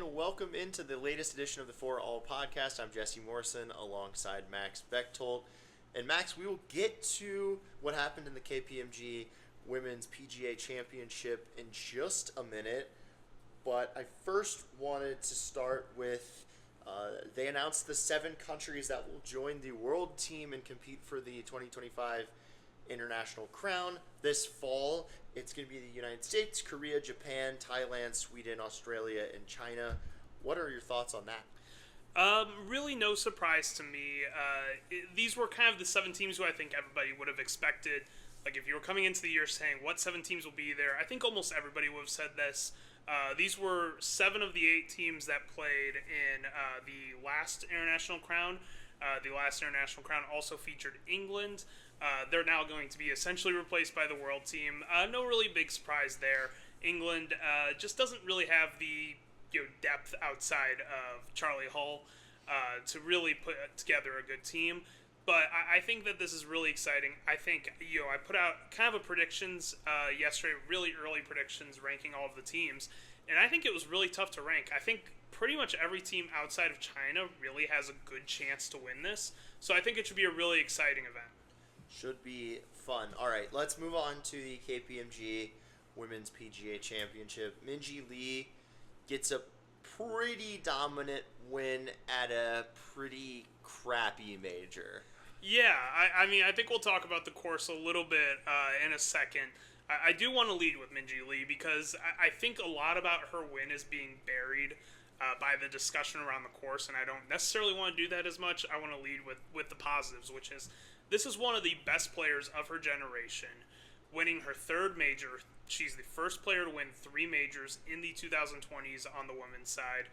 and welcome into the latest edition of the Fore-All Podcast. I'm Jesse Morrison alongside Max Bechtold. And Max, we will get to what happened in the KPMG Women's PGA Championship in just a minute. But I first wanted to start with, they announced the 7 countries that will join the world team and compete for the 2025 International Crown this fall. It's going to be the United States, Korea, Japan, Thailand, Sweden, Australia, and China. What are your thoughts on that? Really no surprise to me. These were kind of the 7 teams who I think everybody would have expected. Like, if you were coming into the year saying what 7 teams will be there, I think almost everybody would have said this. These were 7 of the 8 teams that played in the last International Crown. The last International Crown also featured England. They're now going to be essentially replaced by the world team. No really big surprise there. England just doesn't really have the depth outside of Charlie Hull to really put together a good team. But I think that this is really exciting. I think I put out kind of a predictions yesterday, really early predictions ranking all of the teams, and I think it was really tough to rank. I think pretty much every team outside of China really has a good chance to win this. So I think it should be a really exciting event. Should be fun. All right, let's move on to the KPMG Women's PGA Championship. Minjee Lee gets a pretty dominant win at a pretty crappy major. Yeah, I mean, I think we'll talk about the course a little bit in a second. I do want to lead with Minjee Lee because I think a lot about her win is being buried by the discussion around the course, and I don't necessarily want to do that as much. I want to lead with the positives, which is this is one of the best players of her generation, winning her 3rd major. She's the first player to win 3 majors in the 2020s on the women's side.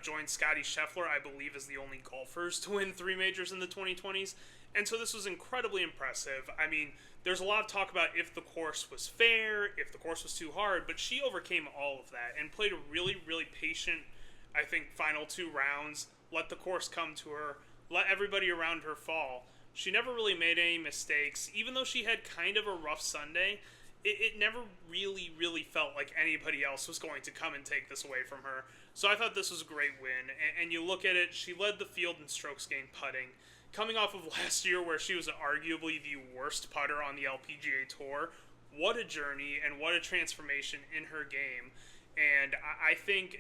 Joined Scottie Scheffler, I believe, as the only golfers to win 3 majors in the 2020s. And so this was incredibly impressive. I mean, there's a lot of talk about if the course was fair, if the course was too hard, but she overcame all of that and played a really, really patient, I think, final 2 rounds, let the course come to her, let everybody around her fall. She never really made any mistakes. Even though she had kind of a rough Sunday, it never really, really felt like anybody else was going to come and take this away from her. So I thought this was a great win. And you look at it, she led the field in strokes gained putting. Coming off of last year where she was arguably the worst putter on the LPGA Tour, what a journey and what a transformation in her game. And I think,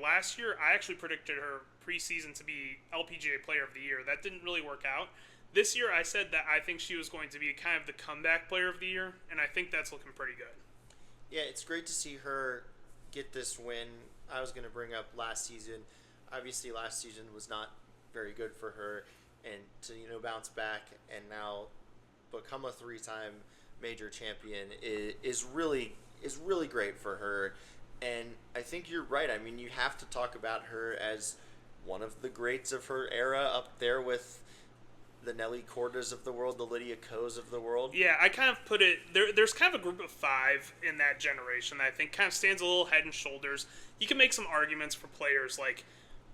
last year I actually predicted her preseason to be LPGA Player of the Year. That didn't really work out. This year, I said that I think she was going to be kind of the comeback player of the year, and I think that's looking pretty good. Yeah, it's great to see her get this win. I was going to bring up last season. Obviously, last season was not very good for her, and to bounce back and now become a 3-time major champion is really great for her. And I think you're right. I mean, you have to talk about her as one of the greats of her era, up there with the Nelly Kordas of the world, the Lydia Ko's of the world. Yeah, I kind of put it there's kind of a group of 5 in that generation that I think kind of stands a little head and shoulders. You can make some arguments for players like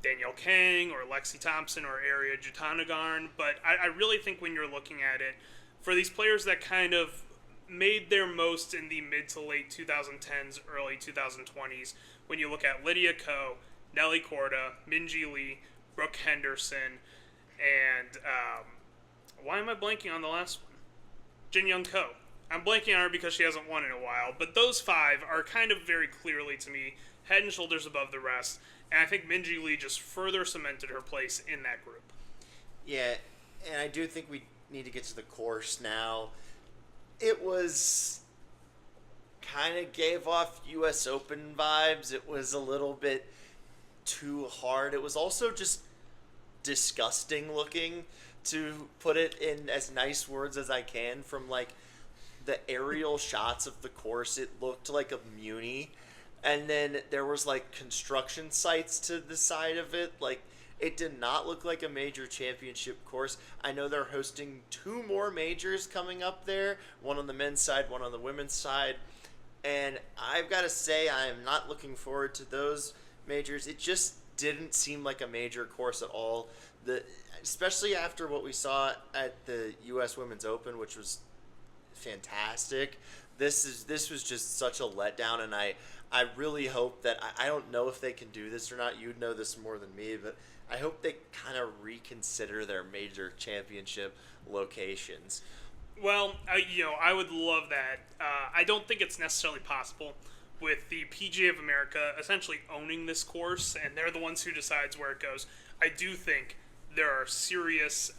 Danielle Kang or Lexi Thompson or Arya Jutanugarn, but I really think when you're looking at it, for these players that kind of made their most in the mid to late 2010s, early 2020s, when you look at Lydia Ko, Nelly Korda, Minjee Lee, Brooke Henderson, and why am I blanking on the last one? Jin Young Ko. I'm blanking on her because she hasn't won in a while, but those 5 are kind of very clearly, to me, head and shoulders above the rest, and I think Minjee Lee just further cemented her place in that group. Yeah, and I do think we need to get to the course now. It was kind of gave off U.S. Open vibes. It was a little bit too hard. It was also just disgusting looking, to put it in as nice words as I can. From like the aerial shots of the course, it looked like a muni, and then there was like construction sites to the side of it. Like, it did not look like a major championship course. I know they're hosting 2 more majors coming up there, one on the men's side, one on the women's side, and I've got to say I am not looking forward to those majors. It just didn't seem like a major course at all. Especially after what we saw at the U.S. Women's Open, which was fantastic. This was just such a letdown, and I I really hope that I don't know if they can do this or not. You'd know this more than me, but I hope they kind of reconsider their major championship locations. Well, I would love that. I don't think it's necessarily possible with the PGA of America essentially owning this course, and they're the ones who decides where it goes. I do think there are serious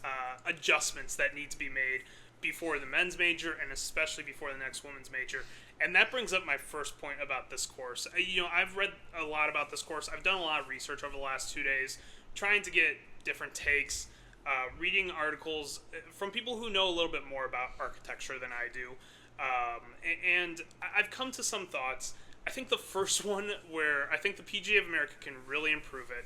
adjustments that need to be made before the men's major, and especially before the next women's major. And that brings up my first point about this course. I've read a lot about this course. I've done a lot of research over the last 2 days, trying to get different takes, reading articles from people who know a little bit more about architecture than I do. And I've come to some thoughts. I think the first one, where I think the PGA of America can really improve it,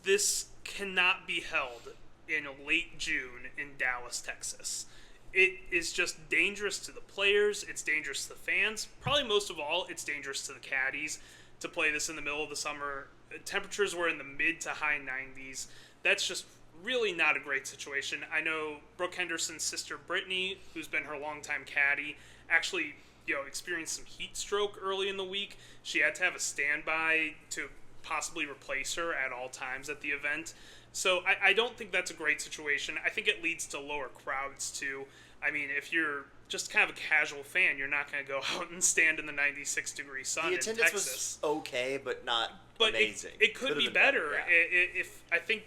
this cannot be held in late June in Dallas, Texas. It is just dangerous to the players. It's dangerous to the fans. Probably most of all, it's dangerous to the caddies to play this in the middle of the summer. Temperatures were in the mid to high 90s. That's just really not a great situation. I know Brooke Henderson's sister Brittany, who's been her longtime caddy, actually experienced some heat stroke early in the week. She had to have a standby to possibly replace her at all times at the event. So I don't think that's a great situation. I think it leads to lower crowds too. I mean, if you're just kind of a casual fan, you're not going to go out and stand in the 96-degree sun in Texas. The attendance was okay, but not amazing. It could be better. Yeah. If I think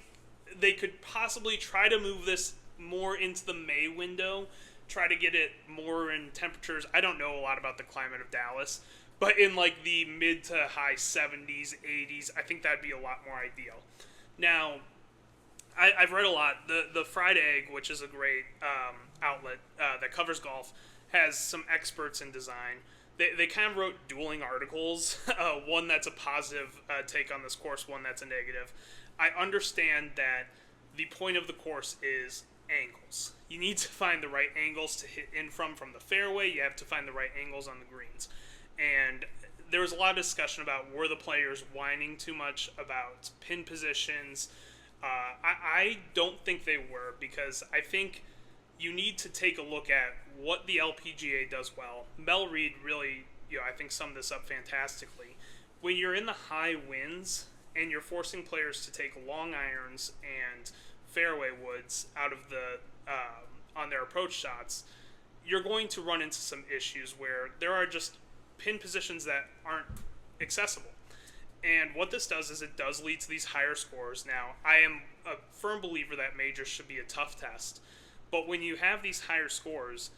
they could possibly try to move this more into the May window, try to get it more in temperatures. I don't know a lot about the climate of Dallas, but in like the mid to high 70s, 80s, I think that'd be a lot more ideal. Now, I've read a lot. The Fried Egg, which is a great outlet that covers golf, has some experts in design. They kind of wrote dueling articles, one that's a positive take on this course, one that's a negative. I understand that the point of the course is angles. You need to find the right angles to hit in from the fairway. You have to find the right angles on the greens. And there was a lot of discussion about, were the players whining too much about pin positions. I don't think they were, because I think you need to take a look at what the LPGA does well. Mel Reid really, I think summed this up fantastically. When you're in the high winds and you're forcing players to take long irons and fairway woods out of the on their approach shots, you're going to run into some issues where there are just pin positions that aren't accessible. And what this does is it does lead to these higher scores. Now, I am a firm believer that majors should be a tough test. But when you have these higher scores,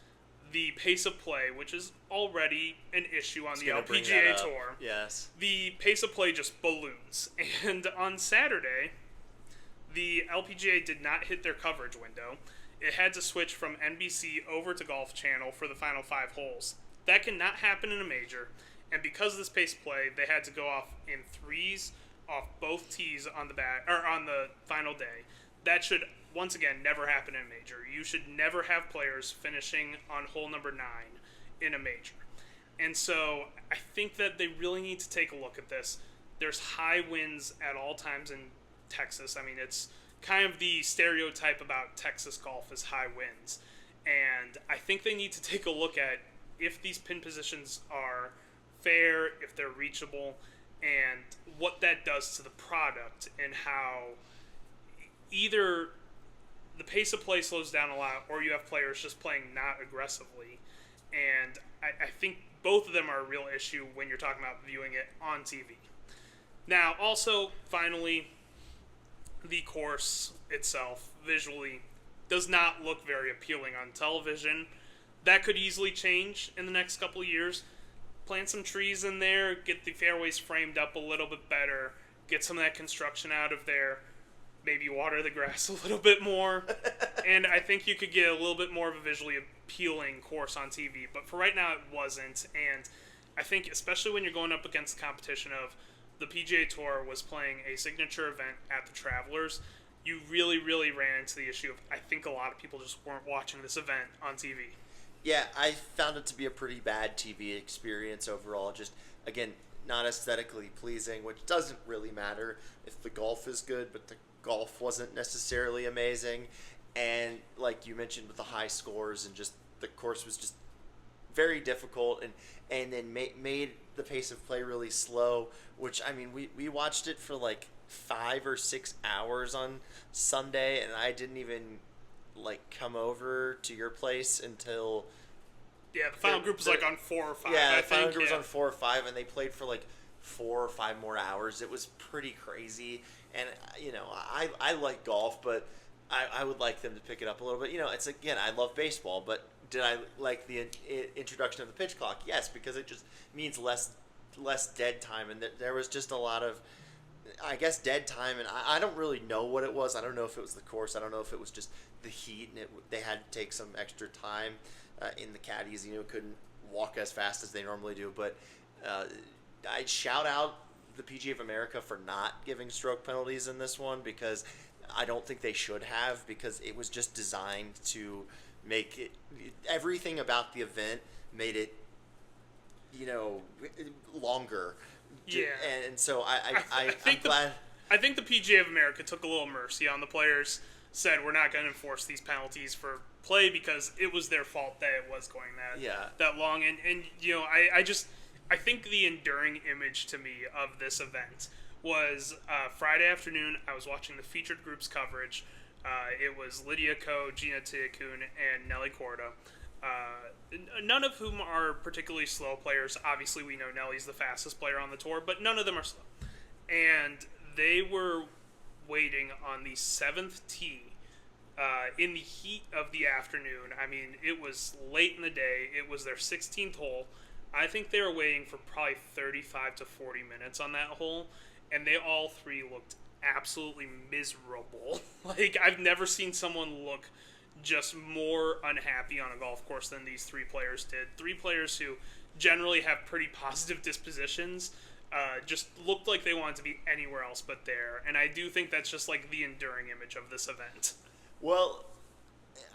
the pace of play, which is already an issue on the LPGA Tour, yes, the pace of play just balloons. And on Saturday, the LPGA did not hit their coverage window. It had to switch from NBC over to Golf Channel for the final 5 holes. That cannot happen in a major. And because of this pace play, they had to go off in threes off both tees on the final day. That should, once again, never happen in a major. You should never have players finishing on hole number 9 in a major. And so I think that they really need to take a look at this. There's high winds at all times in Texas. I mean, it's kind of the stereotype about Texas golf is high winds. And I think they need to take a look at if these pin positions are fair, if they're reachable, and what that does to the product, and how either the pace of play slows down a lot, or you have players just playing not aggressively. And I think both of them are a real issue when you're talking about viewing it on TV. Now, also, finally, the course itself, visually, does not look very appealing on television. That could easily change in the next couple of years. Plant some trees in there, get the fairways framed up a little bit better, get some of that construction out of there, maybe water the grass a little bit more, and I think you could get a little bit more of a visually appealing course on TV. But for right now, it wasn't, and I think especially when you're going up against the competition of the PGA Tour was playing a signature event at the Travelers, you really, really ran into the issue of, I think a lot of people just weren't watching this event on TV. Yeah, I found it to be a pretty bad TV experience overall. Just, again, not aesthetically pleasing, which doesn't really matter if the golf is good, but the golf wasn't necessarily amazing. And like you mentioned with the high scores, and just the course was just very difficult, and then made the pace of play really slow, which, I mean, we watched it for like 5 or 6 hours on Sunday, and I didn't even like come over to your place until Yeah, the final group was like on 4 or 5. yeah, I the final think, group was on 4 or 5, and they played for like 4 or 5 more hours. It was pretty crazy, and you know, I like golf, but I would like them to pick it up a little bit. You know, it's again, I love baseball, but did I like the introduction of the pitch clock? Yes, because it just means less dead time, and there was just a lot of, I guess, dead time, and I don't really know what it was. I don't know if it was the course. I don't know if it was just the heat, and they had to take some extra time in the caddies. You know, couldn't walk as fast as they normally do. But I'd shout out the PGA of America for not giving stroke penalties in this one, because I don't think they should have, because it was just designed to make it, everything about the event made it, you know, longer. Yeah. And so I'm think glad. I think the PGA of America took a little mercy on the players, said we're not going to enforce these penalties for play because it was their fault that it was going that long. And you know, I think the enduring image to me of this event was Friday afternoon. I was watching the featured groups coverage. It was Lydia Ko, Gina Tiakun, and Nelly Korda. None of whom are particularly slow players. Obviously, we know Nelly's the fastest player on the tour, but none of them are slow. And they were waiting on the 7th tee in the heat of the afternoon. I mean, it was late in the day. It was their 16th hole. I think they were waiting for probably 35 to 40 minutes on that hole, and they all three looked absolutely miserable. Like, I've never seen someone look just more unhappy on a golf course than these 3 players did. 3 players who generally have pretty positive dispositions just looked like they wanted to be anywhere else but there. And I do think that's just like the enduring image of this event. Well,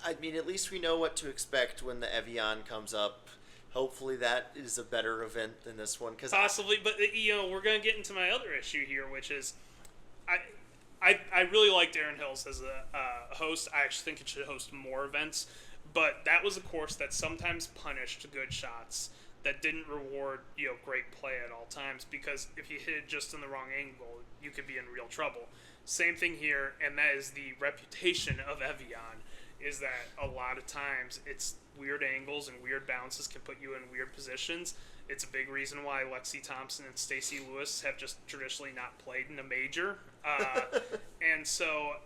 I mean, at least we know what to expect when the Evian comes up. Hopefully that is a better event than this one. Possibly, but you know, we're going to get into my other issue here, which is I really liked Aaron Hills as a host. I actually think it should host more events, but that was a course that sometimes punished good shots, that didn't reward, you know, great play at all times, because if you hit it just in the wrong angle, you could be in real trouble. Same thing here, and that is the reputation of Evian, is that a lot of times it's weird angles and weird bounces can put you in weird positions. It's a big reason why Lexi Thompson and Stacey Lewis have just traditionally not played in a major. And so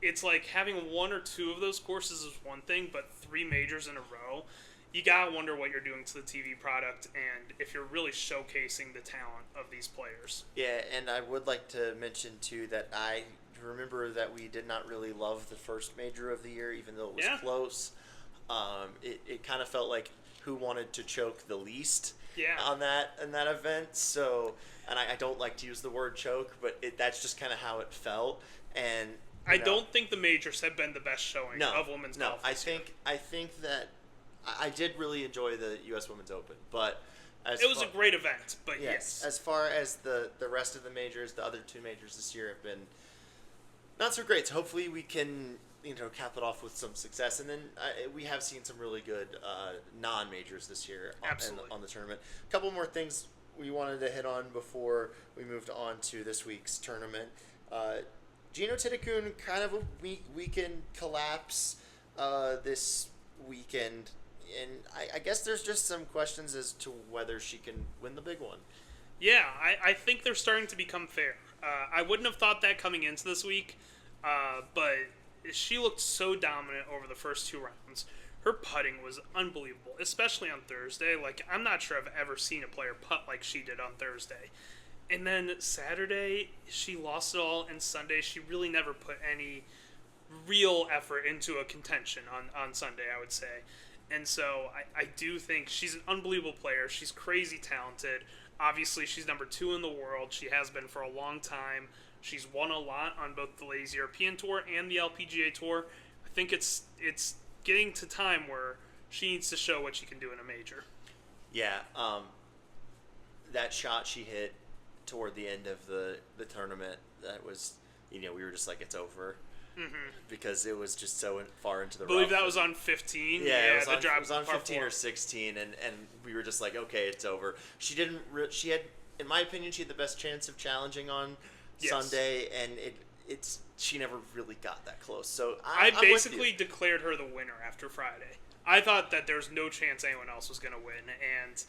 it's like having 1 or 2 of those courses is one thing, but 3 majors in a row, you gotta wonder what you're doing to the TV product and if you're really showcasing the talent of these players. Yeah, and I would like to mention too that I remember that we did not really love the first major of the year, even though it was close. It kind of felt like who wanted to choke the least on that event. So, and I don't like to use the word choke, but that's just kind of how it felt. And I don't think the majors have been the best showing of women's golf. I think that I did really enjoy the U.S. Women's Open, but it was a great event. But yes, as far as the rest of the majors, the other 2 majors this year have been not so great. So hopefully we can, you know, cap it off with some success. And then we have seen some really good non-majors this year on the tournament. A couple more things we wanted to hit on before we moved on to this week's tournament. Gino Titakun, kind of a weekend collapse this weekend. And I guess there's just some questions as to whether she can win the big one. Yeah, I think they're starting to become fair. I wouldn't have thought that coming into this week, but she looked so dominant over the first 2 rounds. Her putting was unbelievable, especially on Thursday. Like, I'm not sure I've ever seen a player putt like she did on Thursday. And then Saturday, she lost it all, and Sunday, she really never put any real effort into a contention on Sunday, I would say. And so I do think she's an unbelievable player. She's crazy talented. Obviously, she's number 2 in the world. She has been for a long time. She's won a lot on both the Ladies European Tour and the LPGA Tour. I think it's getting to time where she needs to show what she can do in a major. Yeah, that shot she hit toward the end of the tournament, that was, you know, we were just like, it's over. because it was just so far into the I believe rough. that was on 15. Yeah, it the was on par 15 4. or 16, and we were just like, okay, it's over. She didn't. She had, in my opinion, she had the best chance of challenging on Sunday, and she never really got that close. So I I'm basically declared her the winner after Friday. I thought that there's no chance anyone else was going to win, and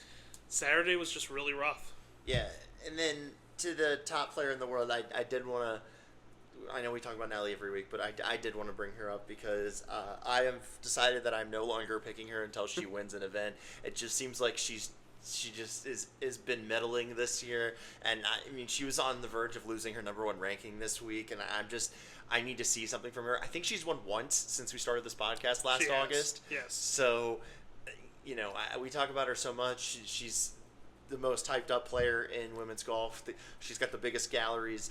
Saturday was just really rough. Yeah, and then to the top player in the world, I did want to. I know we talk about Nelly every week, but I did want to bring her up because I have decided that I'm no longer picking her until she wins an event. It just seems like she just is been meddling this year, and I mean she was on the verge of losing her number 1 ranking this week, and I need to see something from her. I think she's won once since we started this podcast last August. Yes. So, we talk about her so much. She's the most hyped up player in women's golf. She's got the biggest galleries.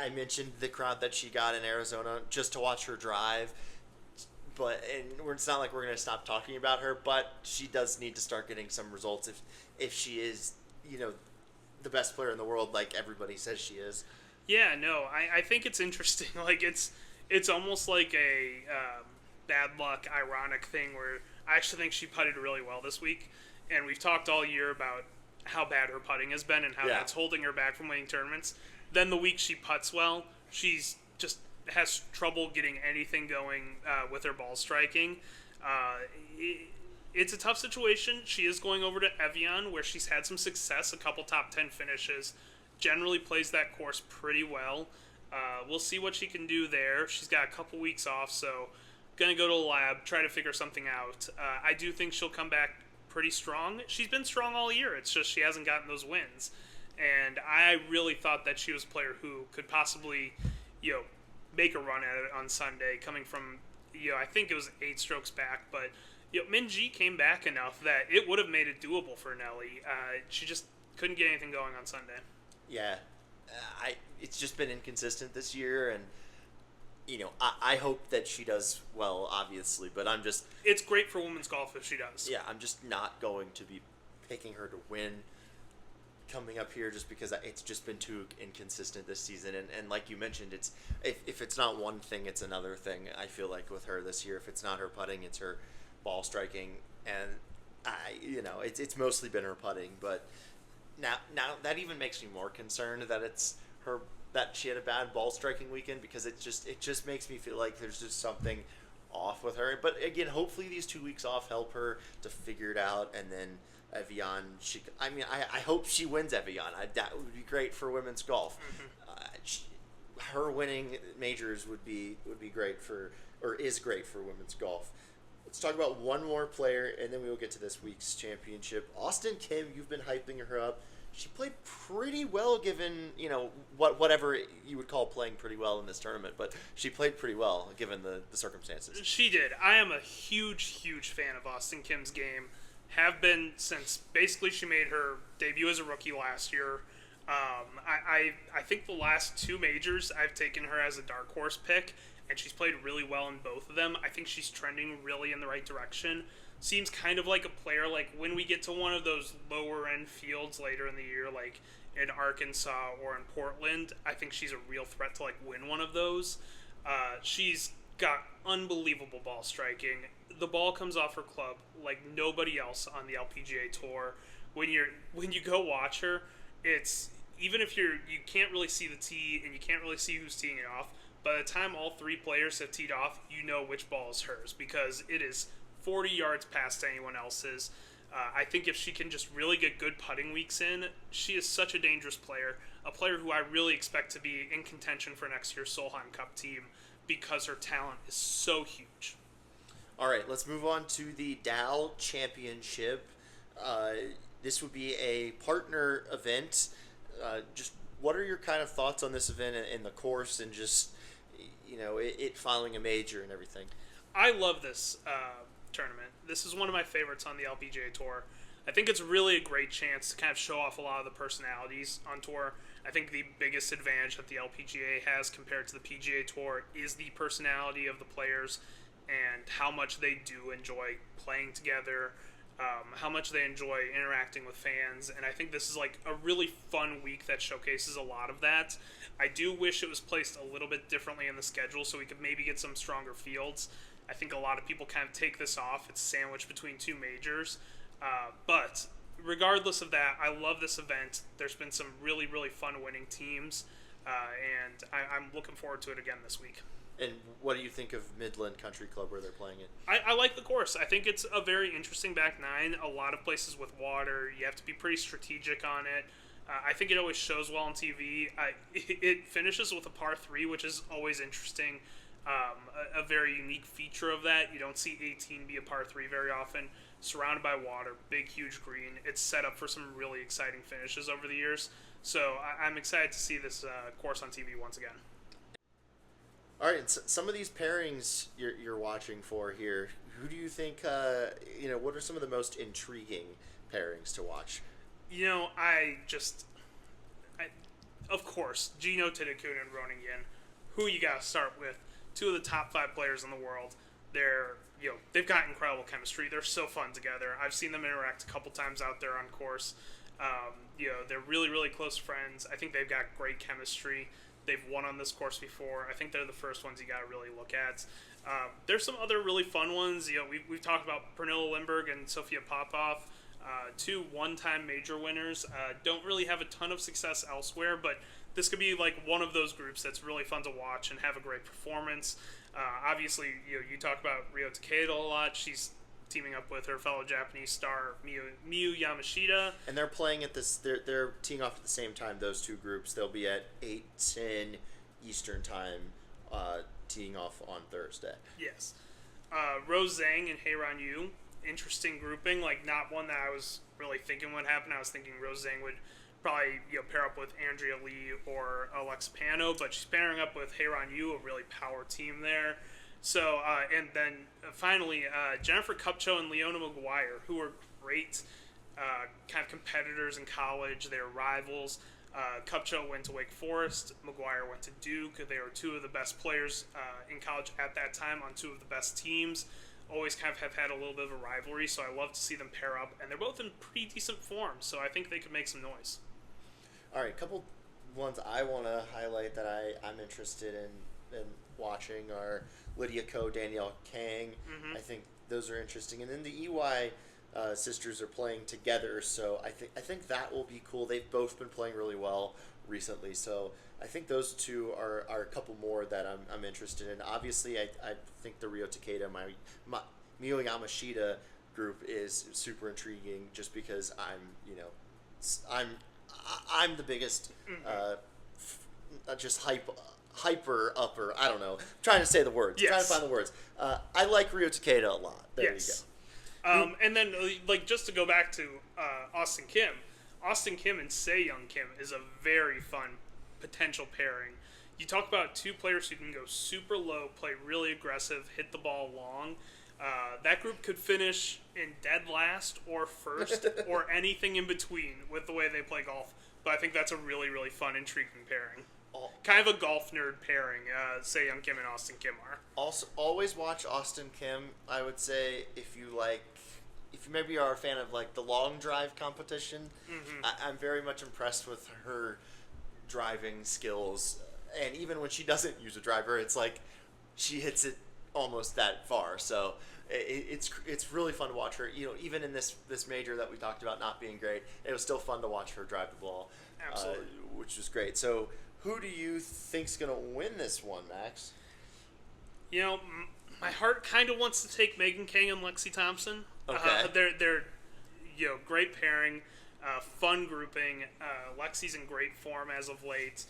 I mentioned the crowd that she got in Arizona just to watch her drive, it's not like we're going to stop talking about her, but she does need to start getting some results if she is, the best player in the world like everybody says she is. Yeah, no, I think it's interesting. Like, it's almost like a bad luck, ironic thing where I actually think she putted really well this week, and we've talked all year about how bad her putting has been and how that's holding her back from winning tournaments. Then the week she putts well, she's just has trouble getting anything going with her ball striking. It's a tough situation. She is going over to Evian, where she's had some success, a couple top 10 finishes. Generally plays that course pretty well. We'll see what she can do there. She's got a couple weeks off, so going to go to the lab, try to figure something out. I do think she'll come back pretty strong. She's been strong all year. It's just she hasn't gotten those wins. And I really thought that she was a player who could possibly, make a run at it on Sunday, coming from, I think it was 8 strokes back. But, Minjee came back enough that it would have made it doable for Nelly. She just couldn't get anything going on Sunday. Yeah. It's just been inconsistent this year, and, I hope that she does well, obviously, but I'm just... It's great for women's golf if she does. Yeah, I'm just not going to be picking her to win coming up here just because it's just been too inconsistent this season, and like you mentioned, it's if it's not one thing, it's another thing. I feel like with her this year, if it's not her putting, it's her ball striking, and it's mostly been her putting. But now that even makes me more concerned that it's her, that she had a bad ball striking weekend, because it just makes me feel like there's just something off with her. But again, hopefully these 2 weeks off help her to figure it out, and then Evian, I hope she wins Evian. That would be great for women's golf. Her winning majors would be great is great for women's golf. Let's talk about one more player, and then we will get to this week's championship. Austin Kim, you've been hyping her up. She played pretty well, given whatever you would call playing pretty well in this tournament, but she played pretty well given the circumstances. She did. I am a huge fan of Austin Kim's game. Have been since basically she made her debut as a rookie last year. I think the last 2 majors I've taken her as a dark horse pick, and she's played really well in both of them. I think she's trending really in the right direction. Seems kind of like a player, like when we get to one of those lower end fields later in the year, like in Arkansas or in Portland, I think she's a real threat to win one of those. She's got unbelievable ball striking. The ball comes off her club like nobody else on the LPGA Tour. When you go watch her, it's even if you can't really see the tee and you can't really see who's teeing it off. By the time all 3 players have teed off, you know which ball is hers, because it is 40 yards past anyone else's. I think if she can just really get good putting weeks in, she is such a dangerous player. A player who I really expect to be in contention for next year's Solheim Cup team, because her talent is so huge. All right, let's move on to the Dow Championship. This would be a partner event. Just what are your kind of thoughts on this event and the course, and just it following a major and everything? I love this tournament. This is one of my favorites on the LPGA Tour. I think it's really a great chance to kind of show off a lot of the personalities on tour. I think the biggest advantage that the LPGA has compared to the PGA Tour is the personality of the players and how much they do enjoy playing together. how much they enjoy interacting with fans, and I think this is like a really fun week that showcases a lot of that. I do wish it was placed a little bit differently in the schedule so we could maybe get some stronger fields. I think a lot of people kind of take this off. It's sandwiched between two majors. But regardless of that, I love this event. There's been some really, really fun winning teams, and I'm looking forward to it again this week. And what do you think of Midland Country Club where they're playing it? I like the course. I think it's a very interesting back nine. A lot of places with water. You have to be pretty strategic on it. I think it always shows well on TV. It finishes with a par 3, which is always interesting. A very unique feature of that. You don't see 18 be a par 3 very often. Surrounded by water, big, huge green. It's set up for some really exciting finishes over the years. So I'm excited to see this course on TV once again. All right, and some of these pairings you're watching for here, who do you think, what are some of the most intriguing pairings to watch? Of course, Gino Tidekun and Ronan Yin, who you got to start with. Two of the top 5 players in the world. They've got incredible chemistry. They're so fun together. I've seen them interact a couple times out there on course. They're really, really close friends. I think they've got great chemistry. They've won on this course before. I think they're the first ones you got to really look at. There's some other really fun ones. We've talked about Pernilla Lindbergh and Sofia Popov, 2 one-time major winners. Don't really have a ton of success elsewhere, but this could be like one of those groups that's really fun to watch and have a great performance. Obviously, you talk about Ryo Takeda a lot. She's teaming up with her fellow Japanese star Miyu Yamashita, and they're playing at this. They're teeing off at the same time. Those two groups. They'll be at 8:10 Eastern time, teeing off on Thursday. Yes, Rose Zhang and Heiran Yu. Interesting grouping. Like not one that I was really thinking would happen. I was thinking Rose Zhang would probably pair up with Andrea Lee or Alexa Pano, but she's pairing up with Heiran Yu, a really power team there. So, and then finally, Jennifer Kupcho and Leona Maguire, who were great kind of competitors in college. They were rivals. Kupcho went to Wake Forest. Maguire went to Duke. They were 2 of the best players in college at that time on 2 of the best teams. Always kind of have had a little bit of a rivalry, so I love to see them pair up. And they're both in pretty decent form, so I think they could make some noise. All right, a couple ones I want to highlight that I'm interested in watching are Lydia Ko, Danielle Kang. Mm-hmm. I think those are interesting. And then the EY sisters are playing together, so I think that will be cool. They've both been playing really well recently, so I think those two are a couple more that I'm interested in. Obviously, I think the Ryo Takeda, Miyu Yamashita group is super intriguing just because I'm the biggest just hyper upper. I don't know. I'm trying to say the words. Yes. Trying to find the words. I like Ryo Takeda a lot. There yes. you go. And then, just to go back to Austin Kim and Se-Young Kim is a very fun potential pairing. You talk about 2 players who can go super low, play really aggressive, hit the ball long. That group could finish in dead last or first or anything in between with the way they play golf. But I think that's a really, really fun, intriguing pairing. Kind of a golf nerd pairing, Se-Young Kim and Austin Kim are. Also, always watch Austin Kim. I would say if you maybe are a fan of like the long drive competition, I'm very much impressed with her driving skills. And even when she doesn't use a driver, it's like she hits it almost that far. So it's really fun to watch her. Even in this major that we talked about not being great, it was still fun to watch her drive the ball. Absolutely. Which was great. So who do you think's going to win this one, Max? My heart kind of wants to take Megan Kang and Lexi Thompson. Okay. They're great pairing, fun grouping. Lexi's in great form as of late.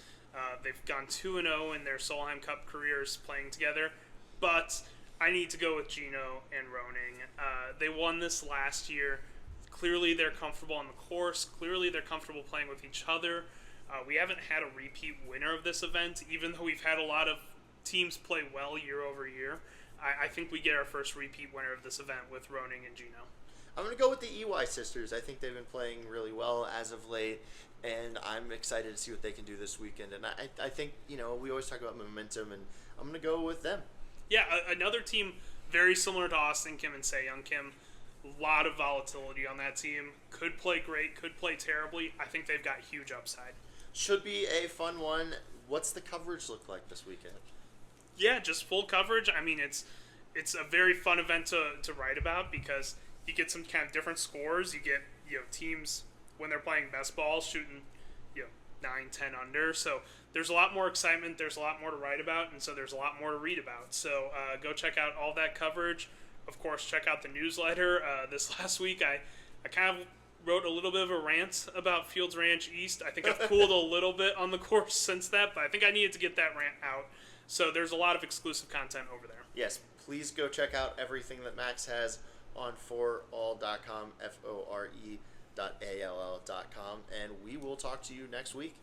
They've gone 2-0 in their Solheim Cup careers playing together. But I need to go with Gino and Roning. They won this last year. Clearly they're comfortable on the course. Clearly they're comfortable playing with each other. We haven't had a repeat winner of this event, even though we've had a lot of teams play well year over year. I think we get our first repeat winner of this event with Roning and Gino. I'm going to go with the EY sisters. I think they've been playing really well as of late, and I'm excited to see what they can do this weekend. And I think, we always talk about momentum, and I'm going to go with them. Yeah, another team very similar to Austin Kim and Se-Young Kim. A lot of volatility on that team. Could play great, could play terribly. I think they've got huge upside. Should be a fun one. What's the coverage look like this weekend? Yeah, just full coverage. I mean, it's a very fun event to write about because you get some kind of different scores. You get, teams when they're playing best ball shooting, 9-10 under. So there's a lot more excitement. There's a lot more to write about, and so there's a lot more to read about. So go check out all that coverage. Of course, check out the newsletter. This last week, I kind of wrote a little bit of a rant about Fields Ranch East. I think I've cooled a little bit on the course since that, but I think I needed to get that rant out. So there's a lot of exclusive content over there. Yes, please go check out everything that Max has on Fore-All.com, Fore.all.com, and we will talk to you next week.